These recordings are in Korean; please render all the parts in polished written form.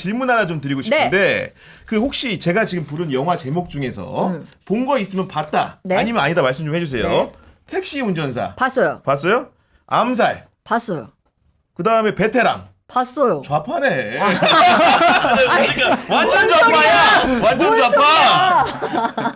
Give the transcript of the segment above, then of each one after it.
질문 하나 좀 드리고 싶은데 그 혹시 제가 지금 부른 영화 제목 중에서 본 거 있으면 봤다 네. 아니면 아니다 말씀 좀 해주세요. 네. 택시 운전사 봤어요. 봤어요? 암살 봤어요. 그 다음에 베테랑 봤어요. 좌파네. 그러니까 완전 좌파야. 완전 좌파.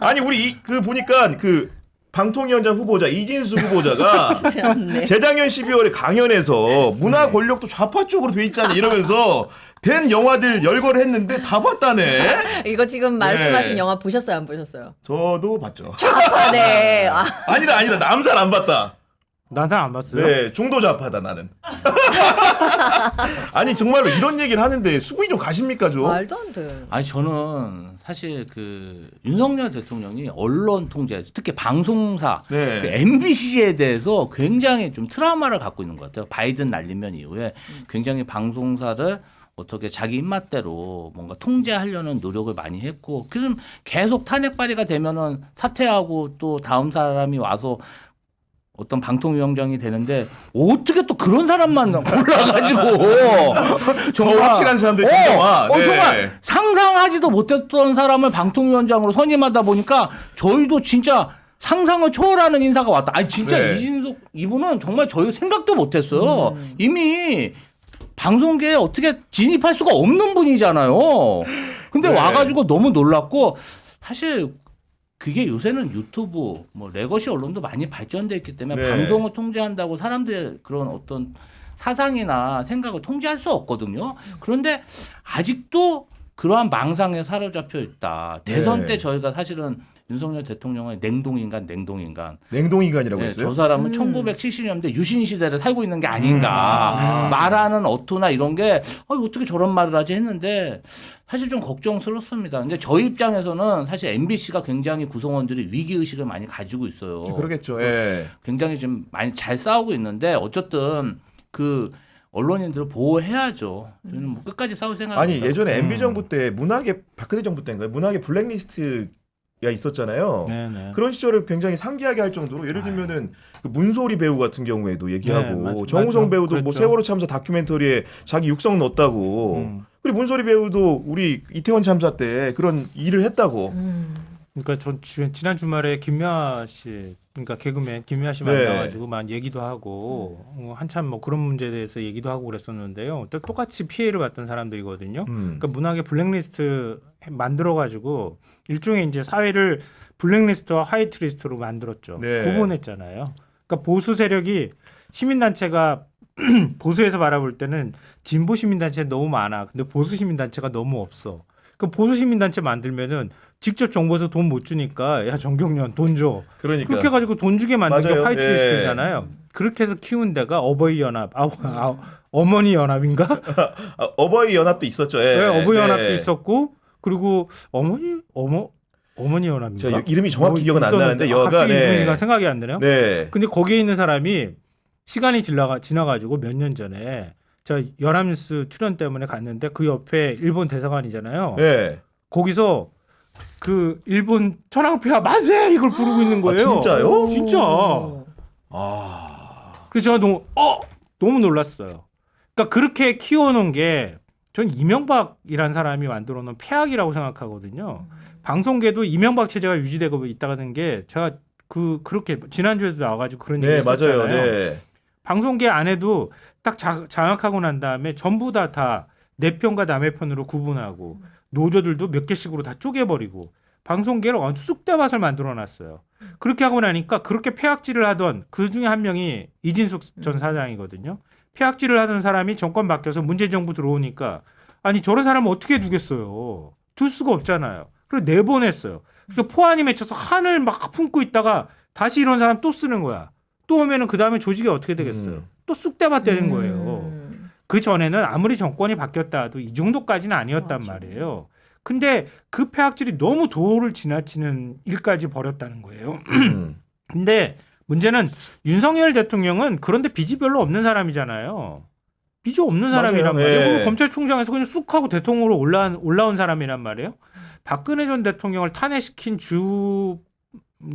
아니 우리 그 보니까 그 방통위원장 후보자 이진수 후보자가 네. 재작년 12월에 강연에서 문화 권력도 좌파 쪽으로 돼 있잖아 이러면서 된 영화들 열거를 했는데 다 봤다네. 이거 지금 말씀하신 네. 영화 보셨어요? 안 보셨어요? 저도 봤죠. 좌파네. 아, 아니다 나 암살 안 봤다. 나는 안 봤어요. 네 중도 좌파다 나는. 아니 정말로 이런 얘기를 하는데 수긍이 좀 가십니까 좀? 말도 안 돼. 아니 저는 사실 그 윤석열 대통령이 언론 통제, 특히 방송사, 네. 그 MBC에 대해서 굉장히 좀 트라우마를 갖고 있는 것 같아요. 바이든 날리면 이후에 굉장히 방송사를 어떻게 자기 입맛대로 뭔가 통제하려는 노력을 많이 했고, 그럼 계속 탄핵 발의가 되면은 사퇴하고 또 다음 사람이 와서 어떤 방통위원장이 되는데 어떻게 또 그런 사람만 골라가지고 더 확실한 사람들이 정말 네. 정말 상상하지도 못했던 사람을 방통위원장으로 선임하다 보니까 저희도 진짜 상상을 초월하는 인사가 왔다. 아니 진짜 네. 이진석 이분은 정말 저희가 생각도 못했어요. 이미 방송계에 어떻게 진입할 수가 없는 분이잖아요. 근데 네. 와가지고 너무 놀랐고, 사실 그게 요새는 유튜브, 뭐 레거시 언론도 많이 발전돼 있기 때문에 네. 방송을 통제한다고 사람들의 그런 어떤 사상이나 생각을 통제할 수 없거든요. 그런데 아직도 그러한 망상에 사로잡혀 있다. 대선 네. 때 저희가 사실은 윤석열 대통령의 냉동인간. 냉동인간이라고 네, 했어요? 저 사람은 1970년대 유신 시대를 살고 있는 게 아닌가. 말하는 어투나 이런 게 어떻게 저런 말을 하지 했는데 사실 좀 걱정스럽습니다. 근데 저희 입장에서는 사실 MBC가 굉장히 구성원들이 위기 의식을 많이 가지고 있어요. 그러겠죠. 예. 굉장히 좀 많이 잘 싸우고 있는데 어쨌든 그 언론인들을 보호해야죠. 저는 뭐 끝까지 싸울 생각입니다. 아니 예전에 MB 정부 때 문학의 박근혜 정부 때인가요? 문학의 블랙리스트가 있었잖아요. 네네. 그런 시절을 굉장히 상기하게 할 정도로 예를 들면은 그 문소리 배우 같은 경우에도 얘기하고 네, 정우성 맞죠. 배우도 뭐 그랬죠. 세월호 참사 다큐멘터리에 자기 육성 넣었다고. 그리고 문소리 배우도 우리 이태원 참사 때 그런 일을 했다고. 그러니까 전 지난 주말에 김미아 씨, 그러니까 개그맨 김미아 씨 네. 만나가지고 막 얘기도 하고 한참 뭐 그런 문제에 대해서 얘기도 하고 그랬었는데요. 또 똑같이 피해를 봤던 사람들이거든요. 그러니까 문학의 블랙리스트 만들어가지고 일종의 이제 사회를 블랙리스트와 화이트리스트로 만들었죠. 네. 구분했잖아요. 그러니까 보수 세력이 시민단체가 보수에서 바라볼 때는 진보 시민단체 너무 많아. 근데 보수 시민단체가 너무 없어. 그 보수 시민단체 만들면은 직접 정부에서 돈 못 주니까 야 정경련 돈 줘. 그러니까. 그렇게 해가지고 돈 주게 만든 게 맞아요. 화이트리스트잖아요. 그렇게 해서 키운 데가 어버이 연합, 어머니 연합인가? 어버이 연합도 있었죠. 예. 네, 어버이 네. 연합도 있었고 그리고 어머니 연합인가? 제가 이름이 정확히 기억은 안 나는데 여가 갑자기 네. 이름이 생각이 안 나네요. 네. 근데 거기에 있는 사람이 시간이 지나가지고 몇 년 전에 저 연합뉴스 출연 때문에 갔는데 그 옆에 일본 대사관이잖아요. 네. 거기서 그 일본 천황폐하 만세 이걸 부르고 있는 거예요. 진짜요? 진짜. 그래서 제가 너무 놀랐어요. 그러니까 그렇게 키워놓은 게 전 이명박이라는 사람이 만들어놓은 폐악이라고 생각하거든요. 방송계도 이명박 체제가 유지되고 있다는 게 제가 그렇게 지난주에도 나와가지고 그런 얘기 네, 했었잖아요. 맞아요. 네. 방송계 안에도 딱 장악하고 난 다음에 전부 다 내 편과 남의 편으로 구분하고 노조들도 몇 개씩으로 다 쪼개버리고 방송계를 아주 쑥대밭을 만들어놨어요. 그렇게 하고 나니까 그렇게 폐악질을 하던 그 중에 한 명이 이진숙 전 사장이거든요. 폐악질을 하던 사람이 정권 바뀌어서 문재인 정부 들어오니까 아니 저런 사람은 어떻게 두겠어요. 둘 수가 없잖아요. 그래서 내보냈어요. 그러니까 포안이 맺혀서 한을 막 품고 있다가 다시 이런 사람 또 쓰는 거야. 또 오면은 그 다음에 조직이 어떻게 되겠어요. 또 쑥대밭 되는 거예요. 그 전에는 아무리 정권이 바뀌었다 해도 이 정도까지는 아니었단 말이에요. 근데 그 폐악질이 너무 도를 지나치는 일까지 벌였다는 거예요. 근데 문제는 윤석열 대통령은 그런데 빚이 별로 없는 사람이잖아요. 빚이 없는 사람이란 맞아요. 말이에요. 네. 검찰총장에서 그냥 쑥 하고 대통령으로 올라온 사람이란 말이에요. 박근혜 전 대통령을 탄핵시킨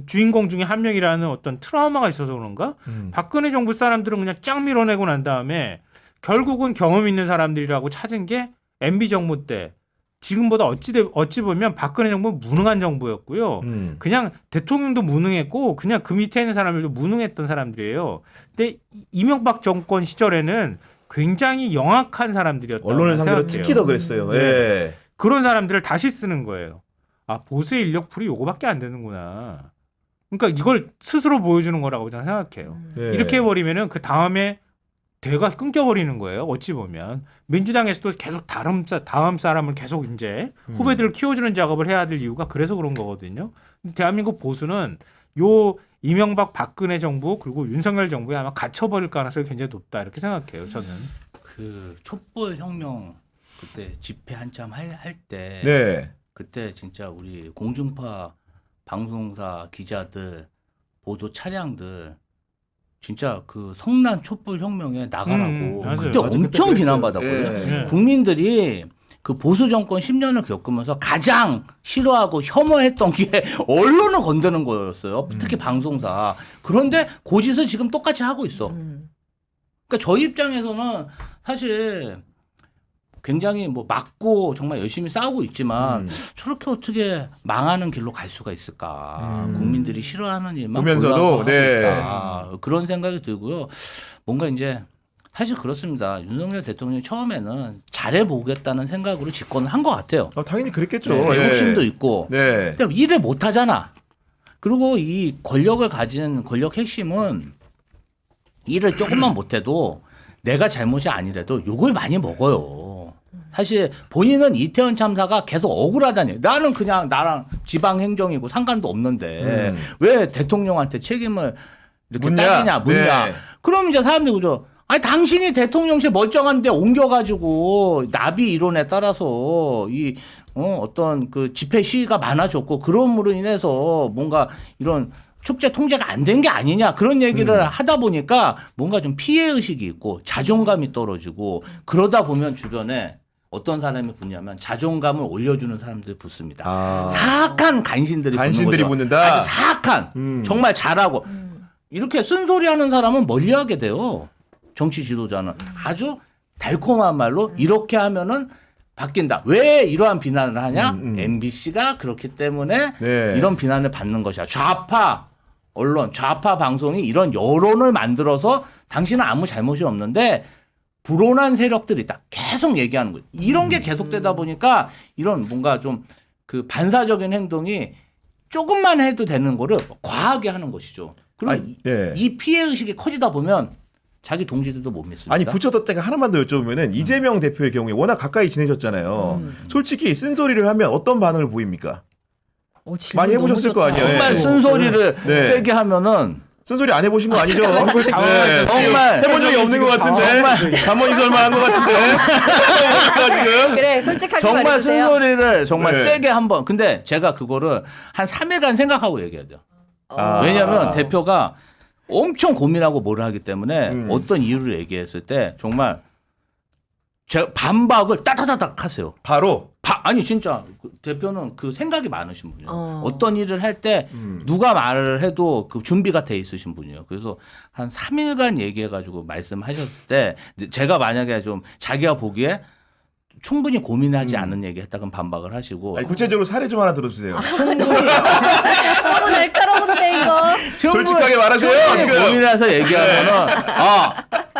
주인공 중에 한 명이라는 어떤 트라우마가 있어서 그런가? 박근혜 정부 사람들은 그냥 쫙 밀어내고 난 다음에 결국은 경험 있는 사람들이라고 찾은 게 MB 정부 때 지금보다 어찌 보면 박근혜 정부는 무능한 정부였고요. 그냥 대통령도 무능했고 그냥 그 밑에 있는 사람들도 무능했던 사람들이에요. 근데 이명박 정권 시절에는 굉장히 영악한 사람들이었다고 언론을 상대로 생각해요. 특히 더 그랬어요. 네. 예. 그런 사람들을 다시 쓰는 거예요. 아, 보수의 인력풀이 요거밖에 안 되는구나. 그러니까 이걸 스스로 보여주는 거라고 저는 생각해요. 네. 이렇게 해버리면은 그 다음에 대가 끊겨버리는 거예요. 어찌 보면 민주당에서도 계속 다음 사람을 계속 이제 후배들을 키워주는 작업을 해야 될 이유가 그래서 그런 거거든요. 대한민국 보수는 요 이명박 박근혜 정부 그리고 윤석열 정부에 아마 갇혀버릴 가능성이 굉장히 높다 이렇게 생각해요. 저는. 그 촛불 혁명 그때 집회 한참 할 때 네. 그때 진짜 우리 공중파 방송사 기자들 보도 차량들 진짜 그 성난 촛불 혁명에 나가라고 맞아요. 그때 맞아, 엄청 그때 비난받았거든요. 그랬어요. 네. 국민들이 그 보수 정권 10년을 겪으면서 가장 싫어하고 혐오했던 게 언론을 건드는 거였어요. 특히 방송사. 그런데 고짓을 지금 똑같이 하고 있어. 그러니까 저희 입장에서는 사실 굉장히 뭐 맞고 정말 열심히 싸우고 있지만 저렇게 어떻게 망하는 길로 갈 수가 있을까? 국민들이 싫어하는 일만 보면서도, 보려고 하고 네. 있다. 그런 생각이 들고요. 뭔가 이제 사실 그렇습니다. 윤석열 대통령이 처음에는 잘해보겠다는 생각으로 집권을 한 것 같아요. 당연히 그랬겠죠. 네, 예. 욕심도 있고. 네. 근데 일을 못 하잖아. 그리고 이 권력을 가진 권력 핵심은 일을 조금만 못해도 내가 잘못이 아니라도 욕을 많이 먹어요. 사실 본인은 이태원 참사가 계속 억울하다니. 나는 그냥 나랑 지방 행정이고 상관도 없는데 왜 대통령한테 책임을 이렇게 묻냐? 따지냐, 묻냐. 네. 그럼 이제 사람들이 그죠. 아니 당신이 대통령실 멀쩡한데 옮겨가지고 나비 이론에 따라서 이 어떤 그 집회 시위가 많아졌고 그럼으로 인해서 뭔가 이런 축제 통제가 안 된 게 아니냐 그런 얘기를 하다 보니까 뭔가 좀 피해 의식이 있고 자존감이 떨어지고 그러다 보면 주변에 어떤 사람이 붙냐면 자존감을 올려주는 사람들이 붙습니다. 아. 사악한 간신들이 간신들이 붙는 거죠. 붙는다? 아주 사악한 정말 잘하고 이렇게 쓴소리하는 사람은 멀리하게 돼요. 정치 지도자는 아주 달콤한 말로 이렇게 하면은 바뀐다. 왜 이러한 비난을 하냐? MBC가 그렇기 때문에 네. 이런 비난을 받는 것이야. 좌파 언론, 좌파 방송이 이런 여론을 만들어서 당신은 아무 잘못이 없는데 불온한 세력들이 있다. 계속 얘기하는 거예요. 이런 게 계속되다 보니까 이런 뭔가 좀 그 반사적인 행동이 조금만 해도 되는 거를 과하게 하는 것이죠. 그리고 아니, 네. 이 피해 의식이 커지다 보면 자기 동지들도 못 믿습니다. 아니 붙였던 때가 하나만 더 여쭤보면은 이재명 대표의 경우에 워낙 가까이 지내셨잖아요. 솔직히 쓴소리를 하면 어떤 반응을 보입니까? 질문 많이 해보셨을 너무 거 좋다. 아니에요. 정말 네. 쓴소리를 네. 세게 하면은 쓴소리 안 해보신 거 아니죠? 잠깐만. 네. 정말 해본 적이 없는 것 같은데. 가만히 있을만 한것 같은데. 지금. 그래 솔직하게 정말 말해주세요. 쓴소리를 정말 네. 세게 한번 근데 제가 그거를 한 3일간 생각하고 얘기하죠. 아. 왜냐하면 대표가 엄청 고민하고 뭘 하기 때문에 어떤 이유를 얘기했을 때 정말 제가 반박을 따다다닥 하세요. 바로. 아니 진짜 그 대표는 그 생각이 많으신 분이에요. 어. 어떤 일을 할 때 누가 말을 해도 그 준비가 돼 있으신 분이에요. 그래서 한 3일간 얘기해가지고 말씀하셨을 때 제가 만약에 좀 자기가 보기에 충분히 고민하지 않은 얘기했다 그럼 반박을 하시고 아니, 구체적으로 사례 좀 하나 들어주세요. 너무 날카로운데 이거. 솔직하게 말하세요. 충분히 지금. 고민해서 얘기하면은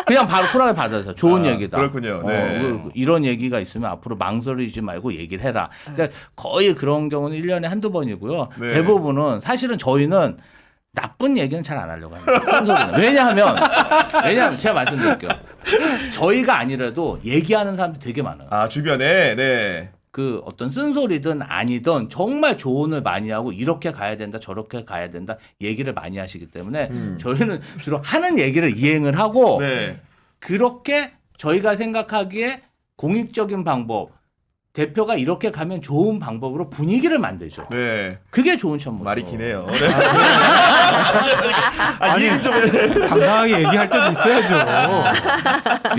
그냥 바로 쿨하게 받아서 좋은 얘기다. 그렇군요. 네. 이런 얘기가 있으면 앞으로 망설이지 말고 얘기를 해라. 그러니까 거의 그런 경우는 1년에 한두 번이고요. 네. 대부분은 사실은 저희는 나쁜 얘기는 잘 안 하려고 합니다. 쓴소리는. 왜냐하면 제가 말씀드릴게요. 저희가 아니라도 얘기하는 사람들이 되게 많아요. 아 주변에 네. 그 어떤 쓴소리든 아니든 정말 조언을 많이 하고 이렇게 가야 된다 저렇게 가야 된다 얘기를 많이 하시기 때문에 저희는 주로 하는 얘기를 이행을 하고 네. 그렇게 저희가 생각하기에 공익적인 방법 대표가 이렇게 가면 좋은 방법으로 분위기를 만들죠. 네. 그게 좋은 참모죠. 말이 기네요. 네. 아니 당당하게 얘기할 때도 있어야죠.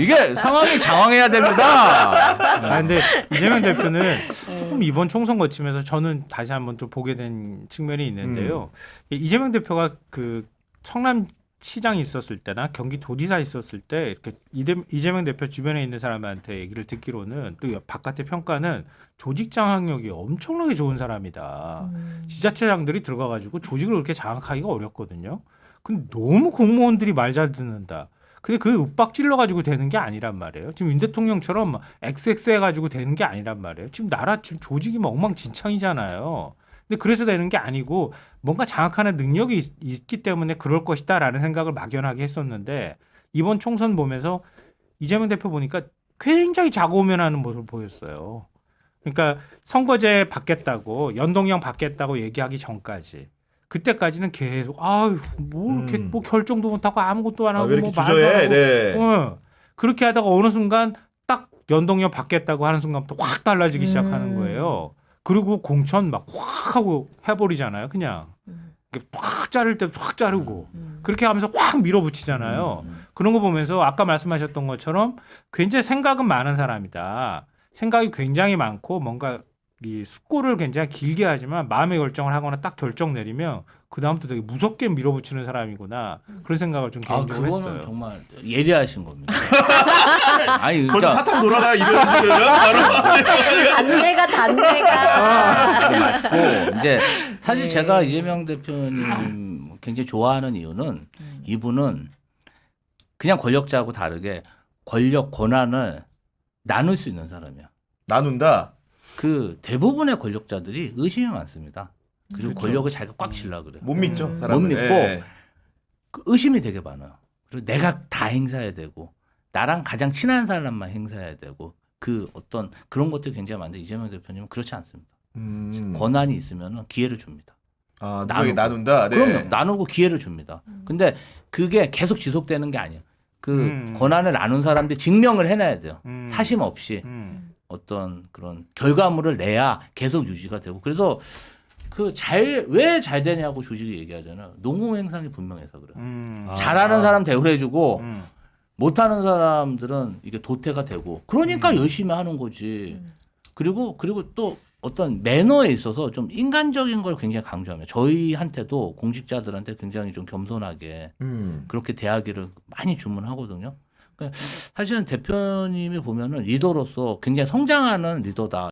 이게 상황이 장황해야 됩니다. 아, 근데 이재명 대표는 조금 이번 총선 거치면서 저는 다시 한번 좀 보게 된 측면이 있는데요. 이재명 대표가 그 성남 시장이 있었을 때나 경기도지사 있었을 때 이렇게 이재명 대표 주변에 있는 사람한테 얘기를 듣기로는 또 바깥의 평가는 조직 장악력이 엄청나게 좋은 사람이다. 지자체장들이 들어가가지고 조직을 그렇게 장악하기가 어렵거든요. 근데 너무 공무원들이 말 잘 듣는다. 근데 그 윽박질러 가지고 되는 게 아니란 말이에요. 지금 윤 대통령처럼 막 XX 해가지고 되는 게 아니란 말이에요. 지금 나라 지금 조직이 막 엉망진창이잖아요. 근데 그래서 되는 게 아니고 뭔가 장악하는 능력이 있기 때문에 그럴 것이다라는 생각을 막연하게 했었는데 이번 총선 보면서 이재명 대표 보니까 굉장히 자고우면하는 모습을 보였어요. 그러니까 선거제 받겠다고 연동형 받겠다고 얘기하기 전까지 그때까지는 계속 아유 뭐 이렇게 뭐 결정도 못하고 아무것도 안 하고 왜 이렇게 뭐 말도 안 주저해? 하고 네. 그렇게 하다가 어느 순간 딱 연동형 받겠다고 하는 순간부터 확 달라지기 시작하는 거예요. 그리고 공천 막 확 하고 해버리잖아요. 그냥 확 자를 때 확 자르고 그렇게 하면서 확 밀어붙이잖아요. 그런 거 보면서 아까 말씀하셨던 것처럼 굉장히 생각은 많은 사람이다. 생각이 굉장히 많고 뭔가 이 숙고를 굉장히 길게 하지만 마음의 결정을 하거나 딱 결정 내리면 그 다음부터 되게 무섭게 밀어붙이는 사람이구나 그런 생각을 좀 개인적으로 그거는 했어요. 정말 예리하신 겁니다. 아니 거기서 그러니까 사탕 돌아가 이런 식으로 바로 단내가 맞고 이제 사실 네. 제가 이재명 대표님 굉장히 좋아하는 이유는 이분은 그냥 권력자하고 다르게 권력 권한을 나눌 수 있는 사람이야. 나눈다. 그 대부분의 권력자들이 의심이 많습니다. 그리고 그쵸. 권력을 자기가 꽉 쥐려고 그래요. 못 믿죠. 못 사람은. 믿고 예. 그 의심이 되게 많아요. 그리고 내가 다 행사해야 되고 나랑 가장 친한 사람만 행사해야 되고 그 어떤 그런 것들이 굉장히 많은데 이재명 대표님은 그렇지 않습니다. 권한이 있으면 기회를 줍니다. 아, 누구에게 나눈다. 네. 그럼요. 나누고 기회를 줍니다. 근데 그게 계속 지속되는 게 아니에요. 그 권한을 나눈 사람들 증명을 해놔야 돼요. 사심 없이 어떤 그런 결과물을 내야 계속 유지가 되고 그래서 그 왜 잘 되냐고 조직이 얘기하잖아요. 농공행상이 분명해서 그래요. 아. 잘하는 사람 대우해주고 못하는 사람들은 이게 도태가 되고 그러니까 열심히 하는 거지. 그리고 또 어떤 매너에 있어서 좀 인간적인 걸 굉장히 강조합니다. 저희한테도 공직자들한테 굉장히 좀 겸손하게 그렇게 대하기를 많이 주문하거든요. 그러니까 사실은 대표님이 보면은 리더로서 굉장히 성장하는 리더다.